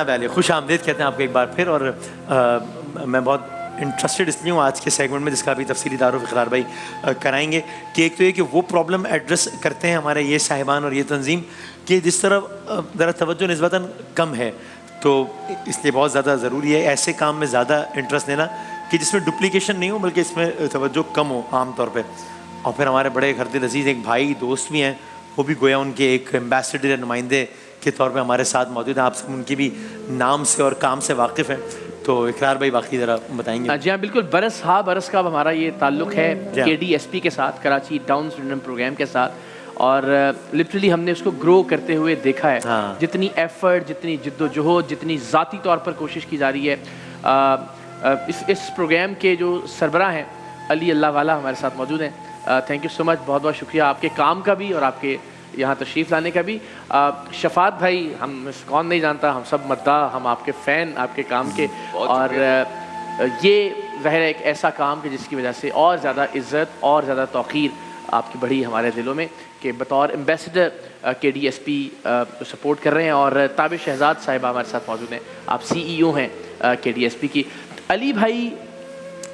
جناب علی, خوش آمدید کہتے ہیں آپ کو ایک بار پھر. اور میں بہت انٹرسٹڈ اس لیے ہوں آج کے سیگمنٹ میں, جس کا بھی تفصیلی تعارف اقرار بھائی کرائیں گے, کہ ایک تو یہ کہ وہ پرابلم ایڈریس کرتے ہیں ہمارے یہ صاحبان اور یہ تنظیم کہ جس طرح ذرا توجہ نسبتاً کم ہے, تو اس لیے بہت زیادہ ضروری ہے ایسے کام میں زیادہ انٹرسٹ دینا کہ جس میں ڈپلیکیشن نہیں ہو بلکہ اس میں توجہ کم ہو عام طور پہ. اور پھر ہمارے بڑے گھر دل عزیز ایک بھائی دوست بھی ہیں, وہ بھی گویا ان کے ایک ایمبیسڈر نمائندے کے طور پہ ہمارے ساتھ موجود ہیں. آپ سب ان کی بھی نام سے اور کام سے واقف ہیں, تو اقرار بھائی باقی ذرا بتائیں گے. جی ہاں بالکل, برس کا ہمارا یہ تعلق ہے KDSP کے ساتھ, کراچی ڈاؤن سنڈروم پروگرام کے ساتھ, اور لٹرلی ہم نے اس کو گرو کرتے ہوئے دیکھا ہے. جتنی ایفرٹ, جتنی جد و جہد, جتنی ذاتی طور پر کوشش کی جا رہی ہے. اس پروگرام کے جو سربراہ ہیں علی اللہ والا ہمارے ساتھ موجود ہیں. تھینک یو سو مچ, بہت بہت شکریہ آپ کے کام کا بھی اور آپ کے یہاں تشریف لانے کا بھی. شفاعت بھائی, ہم کون نہیں جانتا, ہم سب مداح, ہم آپ کے فین, آپ کے کام کے, اور یہ ظاہر ہے ایک ایسا کام کہ جس کی وجہ سے اور زیادہ عزت اور زیادہ توقیر آپ کی بڑھی ہمارے دلوں میں, کہ بطور ایمبیسڈر KDSP سپورٹ کر رہے ہیں. اور تابع شہزاد صاحبہ ہمارے ساتھ موجود ہیں, آپ CEO ہیں KDSP کی. علی بھائی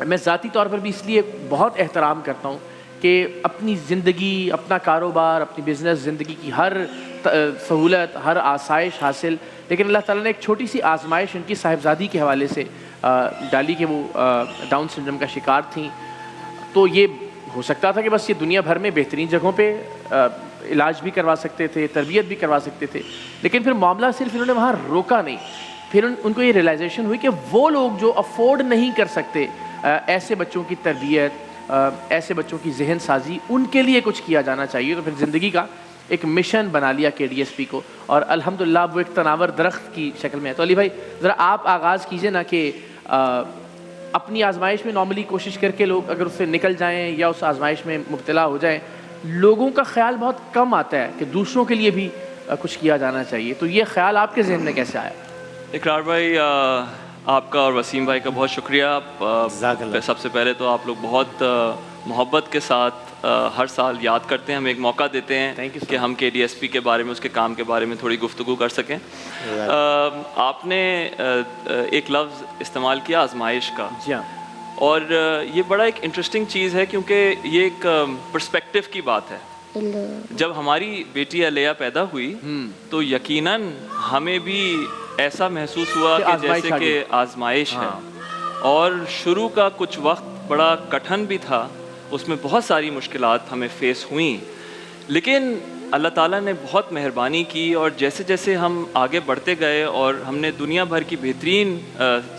میں ذاتی طور پر بھی اس لیے بہت احترام کرتا ہوں کہ اپنی زندگی, اپنا کاروبار, اپنی بزنس زندگی کی ہر سہولت, ہر آسائش حاصل, لیکن اللہ تعالیٰ نے ایک چھوٹی سی آزمائش ان کی صاحبزادی کے حوالے سے ڈالی کہ وہ ڈاؤن سنڈروم کا شکار تھیں. تو یہ ہو سکتا تھا کہ بس یہ دنیا بھر میں بہترین جگہوں پہ علاج بھی کروا سکتے تھے, تربیت بھی کروا سکتے تھے, لیکن پھر معاملہ صرف انہوں نے وہاں روکا نہیں. پھر ان کو یہ ریئلائزیشن ہوئی کہ وہ لوگ جو افورڈ نہیں کر سکتے ایسے بچوں کی تربیت, ایسے بچوں کی ذہن سازی, ان کے لیے کچھ کیا جانا چاہیے. تو پھر زندگی کا ایک مشن بنا لیا KDSP کو, اور الحمدللہ وہ ایک تناور درخت کی شکل میں ہے. تو علی بھائی ذرا آپ آغاز کیجئے نا, کہ اپنی آزمائش میں نارملی کوشش کر کے لوگ اگر اس سے نکل جائیں یا اس آزمائش میں مبتلا ہو جائیں, لوگوں کا خیال بہت کم آتا ہے کہ دوسروں کے لیے بھی کچھ کیا جانا چاہیے. تو یہ خیال آپ کے ذہن میں کیسے آیا؟ اقرار بھائی, آپ کا اور وسیم بھائی کا بہت شکریہ. سب سے پہلے تو آپ لوگ بہت محبت کے ساتھ ہر سال یاد کرتے ہیں, ہمیں ایک موقع دیتے ہیں کہ ہم KDSP کے بارے میں, اس کے کام کے بارے میں تھوڑی گفتگو کر سکیں. آپ نے ایک لفظ استعمال کیا آزمائش کا, جی ہاں, اور یہ بڑا ایک انٹرسٹنگ چیز ہے کیونکہ یہ ایک پرسپیکٹو کی بات ہے. جب ہماری بیٹی علیہ پیدا ہوئی تو یقیناً ہمیں بھی ایسا محسوس ہوا کہ جیسے کہ آزمائش ہے, اور شروع کا کچھ وقت بڑا کٹھن بھی تھا, اس میں بہت ساری مشکلات ہمیں فیس ہوئیں, لیکن اللہ تعالیٰ نے بہت مہربانی کی. اور جیسے جیسے ہم آگے بڑھتے گئے اور ہم نے دنیا بھر کی بہترین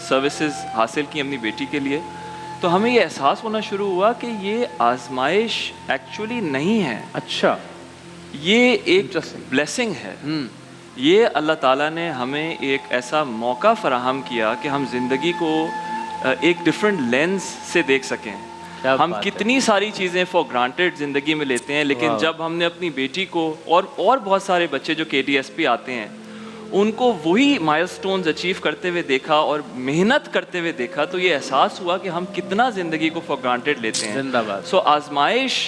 سروسز حاصل کی اپنی بیٹی کے لیے, تو ہمیں یہ احساس ہونا شروع ہوا کہ یہ آزمائش ایکچولی نہیں ہے. اچھا, یہ ایک بلیسنگ ہے. یہ اللہ تعالیٰ نے ہمیں ایک ایسا موقع فراہم کیا کہ ہم زندگی کو ایک ڈیفرنٹ لینز سے دیکھ سکیں. ہم کتنی ساری چیزیں فار گرانٹیڈ زندگی میں لیتے ہیں, لیکن جب ہم نے اپنی بیٹی کو اور بہت سارے بچے جو KDSP آتے ہیں ان کو وہی مائل سٹونز اچیو کرتے ہوئے دیکھا اور محنت کرتے ہوئے دیکھا, تو یہ احساس ہوا کہ ہم کتنا زندگی کو فار گرانٹیڈ لیتے ہیں. سو آزمائش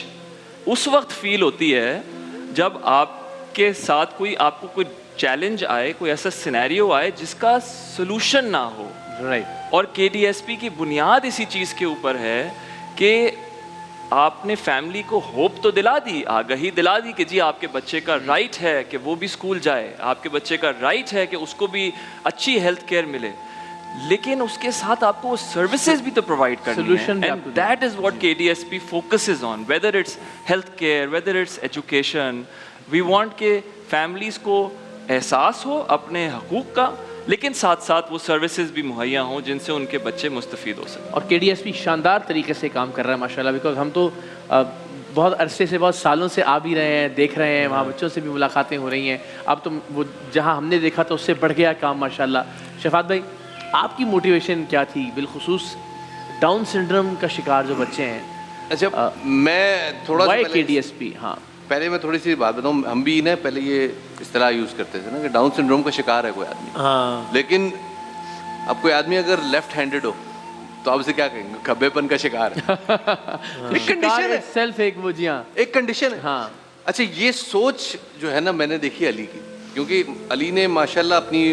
اس وقت فیل ہوتی ہے جب آپ کے ساتھ آپ کو کوئی چیلنج آئے, کوئی ایسا سینیریو آئے جس کا سلوشن نہ ہو. اور KDSP کی بنیاد اسی چیز کے اوپر ہے کہ آپ نے فیملی کو ہوپ تو دلا دی, آگہی دلا دی کہ جی آپ کے بچے کا رائٹ ہے کہ وہ بھی اسکول جائے, آپ کے بچے کا رائٹ ہے کہ اس کو بھی اچھی ہیلتھ کیئر ملے, لیکن اس کے ساتھ آپ کو سروسز بھی تو پرووائڈ کرنی ہے. And that is what KDSP focuses on, whether it's health care, whether it's education. We want کہ فیملیز کو احساس ہو اپنے حقوق کا, لیکن ساتھ ساتھ وہ سروسز بھی مہیا ہوں جن سے ان کے بچے مستفید ہو سکیں. اور KDSP شاندار طریقے سے کام کر رہا ہے ماشاءاللہ, بیکاز ہم تو بہت عرصے سے, بہت سالوں سے آ بھی رہے ہیں, دیکھ رہے ہیں, وہاں بچوں سے بھی ملاقاتیں ہو رہی ہیں. اب تو وہ جہاں ہم نے دیکھا تھا اس سے بڑھ گیا کام ماشاءاللہ. شفاعت بھائی, آپ کی موٹیویشن کیا تھی بالخصوص ڈاؤن سنڈروم کا شکار جو بچے ہیں؟ اچھا, میں تھوڑا سا KDSP, ہاں پہلے میں تھوڑی سی بات بتاؤں. ہم بھی نا پہلے یہ اصطلاح یوز کرتے تھے نا کہ ڈاؤن سنڈروم کا شکار ہے کوئی آدمی, لیکن اب کوئی آدمی اگر لیفٹ ہینڈڈ ہو تو آپ اسے کیا کہیں گے؟ کھبے پن کا شکار ہے. ایک کنڈیشن ہے, سیلف ایک وہ, جی ہاں, ایک کنڈیشن ہے. ہاں. اچھا, یہ سوچ جو ہے نا میں نے دیکھی علی کی, کیونکہ علی نے ماشاءاللہ اپنی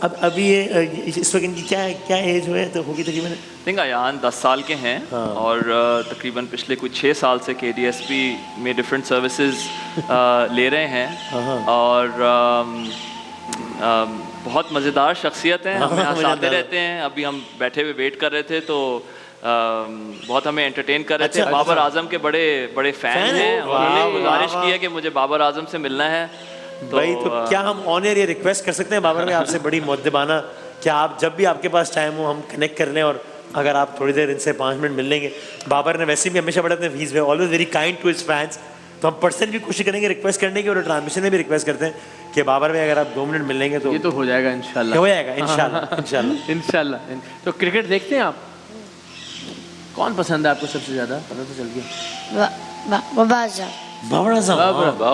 اب ابھی یہ اس وقت ان کی کیا ایج ہوئے تو ہوگی تقریباً؟ think ایان 10 سال کے ہیں اور تقریباً پچھلے کچھ 6 سال سے KDSP میں ڈفرینٹ سروسز لے رہے ہیں اور بہت مزیدار شخصیت ہیں, ہمیں ہنساتے رہتے ہیں. ابھی ہم بیٹھے ہوئے ویٹ کر رہے تھے تو بہت ہمیں انٹرٹین کر رہے تھے. بابر اعظم کے بڑے فین ہیں, انہوں نے گزارش کی ہے کہ مجھے بابر اعظم سے ملنا ہے. بھائی تو کیا ہم آن ایئر یہ ریکویسٹ کر سکتے ہیں بابر بھائی آپ سے بڑی مؤدبانہ, کہ آپ جب بھی آپ کے پاس ٹائم ہو ہم کنیکٹ کر لیں, اور اگر آپ تھوڑی دیر ان سے 5 منٹ مل لیں گے. بابر نے ویسے بھی ہمیشہ بڑے اپنے فیس میں always very kind to his fans, تو ہم پرسن بھی کوشش کریں گے ریکویسٹ کرنے کی, اور ٹرانسمیشن میں بھی ریکویسٹ کرتے ہیں کہ بابر بھائی اگر آپ 2 منٹ مل لیں گے تو یہ تو ہو جائے گا انشاءاللہ. ہو جائے گا انشاءاللہ. انشاءاللہ. تو کرکٹ دیکھتے ہیں آپ؟ کون پسند ہے آپ کو سب سے زیادہ؟ پتہ تو چل گیا. بابا اعظم. بابر اعظم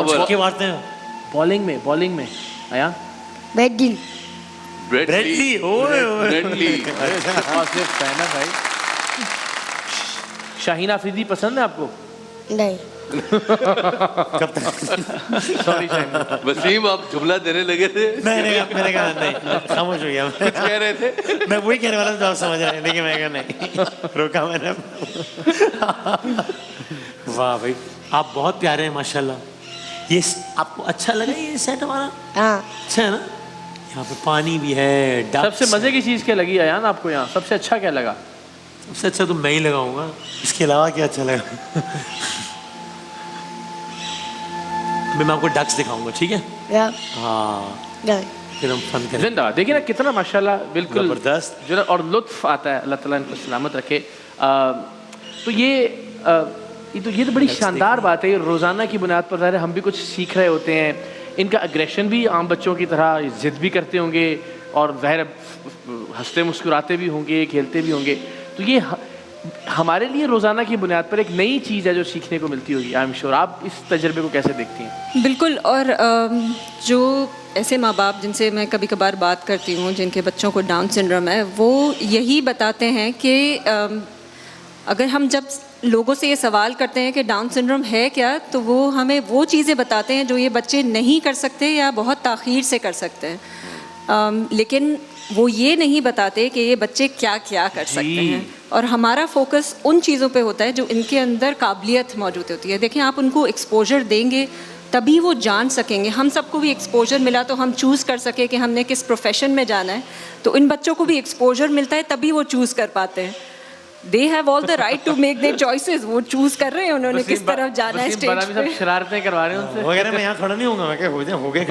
چھکے مارتے ہیں بالنگ میں آیا بیٹنگ. بریڈلی. فین ہے بھائی. شاہین آفریدی پسند ہے آپ کو؟ نہیں. کب تک؟ سوری شاہین. وسیم آپ جملہ دینے لگے تھے, میں نے کہا نہیں, خاموش ہو گیا. کچھ کہہ رہے تھے, میں وہی کہنے والا تھا, آپ سمجھ رہے ہیں, لیکن میں کہا نہیں, روکا میں نے. واہ بھائی آپ بہت پیارے ہیں ماشاءاللہ. یہ آپ کو اچھا لگا یہ سیٹ ہمارا؟ ہاں اچھا ہے نا, یہاں پہ پانی بھی ہے. سب سے مزے کی چیز کیا لگی ایان آپ کو یہاں؟ سب سے اچھا کیا لگا؟ سب سے اچھا تو میں ہی لگاؤں گا, اس کے علاوہ کیا اچھا لگا؟ میں آپ کو ڈکس دکھاؤں گا, ٹھیک ہے؟ ہاں پھر ہم فن کریں. زندہ دیکھیں نا کتنا ماشاءاللہ بالکل زبردست, جو اور لطف آتا ہے. اللہ تعالیٰ ان کو سلامت رکھے. تو یہ تو بڑی شاندار بات ہے. روزانہ کی بنیاد پر ظاہر ہے ہم بھی کچھ سیکھ رہے ہوتے ہیں. ان کا اگریشن بھی عام بچوں کی طرح ضد بھی کرتے ہوں گے, اور ظاہر ہنستے مسکراتے بھی ہوں گے, کھیلتے بھی ہوں گے. تو یہ ہمارے لیے روزانہ کی بنیاد پر ایک نئی چیز ہے جو سیکھنے کو ملتی ہوگی. I am sure. آپ اس تجربے کو کیسے دیکھتی ہیں؟ بالکل. اور جو ایسے ماں باپ جن سے میں کبھی کبھار بات کرتی ہوں جن کے بچوں کو ڈاؤن سنڈروم ہے, وہ یہی بتاتے ہیں کہ اگر ہم جب لوگوں سے یہ سوال کرتے ہیں کہ ڈاؤن سنڈروم ہے کیا, تو وہ ہمیں وہ چیزیں بتاتے ہیں جو یہ بچے نہیں کر سکتے یا بہت تاخیر سے کر سکتے ہیں. لیکن وہ یہ نہیں بتاتے کہ یہ بچے کیا کیا کر سکتے ہیں. اور ہمارا فوکس ان چیزوں پہ ہوتا ہے جو ان کے اندر قابلیت موجود ہوتی ہے. دیکھیں آپ ان کو ایکسپوجر دیں گے تبھی وہ جان سکیں گے. ہم سب کو بھی ایکسپوجر ملا تو ہم چوز کر سکے کہ ہم نے کس پروفیشن میں جانا ہے, تو ان بچوں کو بھی ایکسپوجر ملتا ہے تبھی وہ چوز کر پاتے ہیں. They have all the right to make their choices. وہ چوز کر رہے ہیں انہوں نے کس طرف جانا ہے اسٹیج پہ. شرارتیں کروا رہے ہیں ان سے. وہ کہہ رہے میں یہاں کھڑا نہیں ہوں گا. میں کہ ہو گئے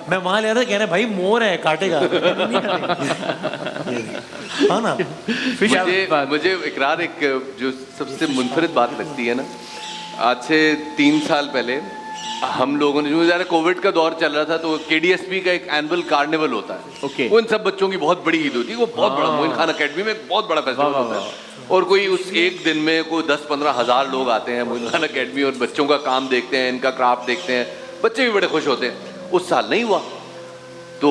میں وہاں لے رہا کہہ رہے بھائی مور ہے کاٹے گا. ہاں نا. مجھے اقرار ایک جو سب سے منفرد بات لگتی ہے نا, آج سے 3 سال پہلے ہم لوگوں نے, جو ذرا کووڈ کا دور چل رہا تھا, تو KDSP کا ایک اینول کارنیول ہوتا ہے. وہ ان سب بچوں کی بہت بڑی عید ہوتی ہے. وہ بہت بڑا موئن خان اکیڈمی میں بہت بڑا فیسٹیول ہوتا ہے, اور کوئی اس ایک دن میں کوئی 10-15 ہزار لوگ آتے ہیں موئن خان اکیڈمی, اور بچوں کا کام دیکھتے ہیں, ان کا کرافٹ دیکھتے ہیں. بچے بھی بڑے خوش ہوتے ہیں. اس سال نہیں ہوا, تو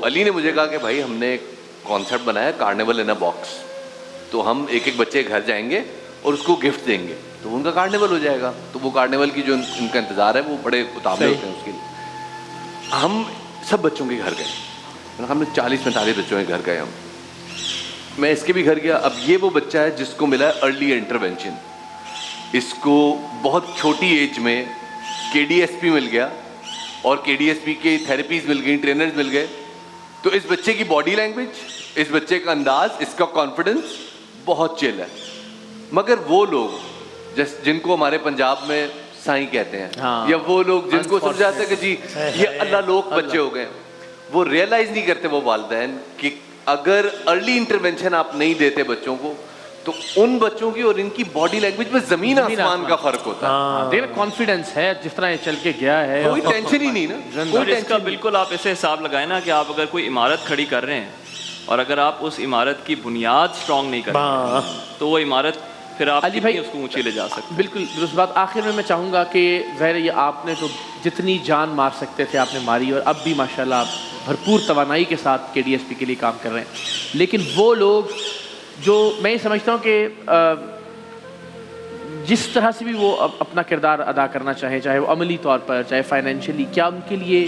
علی نے مجھے کہا کہ بھائی ہم نے ایک کانسیپٹ بنایا کارنیول ان اے باکس, تو ہم ایک بچے کے گھر جائیں گے اور اس کو گفٹ دیں گے, تو ان کا کارنیول ہو جائے گا. تو وہ کارنیول کی جو ان کا انتظار ہے وہ بڑے اتابے ہوتے ہیں اس کے لیے. ہم سب بچوں کے گھر گئے, ہم نے 40-45 بچوں کے گھر گئے. میں اس کے بھی گھر گیا. اب یہ وہ بچہ ہے جس کو ملا ہے ارلی انٹرونشن. اس کو بہت چھوٹی ایج میں KDSP مل گیا, اور KDSP کی تھیراپیز مل گئی, ٹرینرز مل گئے. تو اس بچے کی باڈی لینگویج, اس بچے کا انداز, اس کا کانفیڈنس بہت چل ہے. مگر وہ لوگ جن کو ہمارے پنجاب میں سائیں کہتے ہیں, یا وہ لوگ جن کو سمجھ جاتے ہیں کہ جی یہ اللہ لوگ بچے ہو گئے, وہ ریئلائز نہیں کرتے وہ والدین کہ اگر ارلی انٹرونشن آپ نہیں دیتے بچوں کو, تو ان بچوں کی اور ان کی باڈی لینگویج میں زمین آسمان کا فرق ہوتا ہے. دیکھ کانفیڈنس ہے جس طرح یہ چل کے گیا ہے, کوئی ٹینشن ہی نہیں نا. کوئی اس کا بالکل آپ ایسے حساب لگائیں نا کہ آپ اگر کوئی عمارت کھڑی کر رہے ہیں, اور اگر آپ اس عمارت کی بنیاد اسٹرانگ نہیں کریں تو وہ عمارت پھر آپ علی بھائی اس کو اونچی لے جا سکتے. بالکل درست بات. آخر میں چاہوں گا کہ ظاہر یہ آپ نے تو جتنی جان مار سکتے تھے آپ نے ماری, اور اب بھی ماشاءاللہ آپ بھرپور توانائی کے ساتھ KDSP کے لیے کام کر رہے ہیں. لیکن وہ لوگ جو میں یہ سمجھتا ہوں کہ جس طرح سے بھی وہ اپنا کردار ادا کرنا چاہے وہ عملی طور پر, چاہے فائنینشلی, کیا ان کے لیے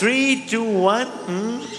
3, 2, 1।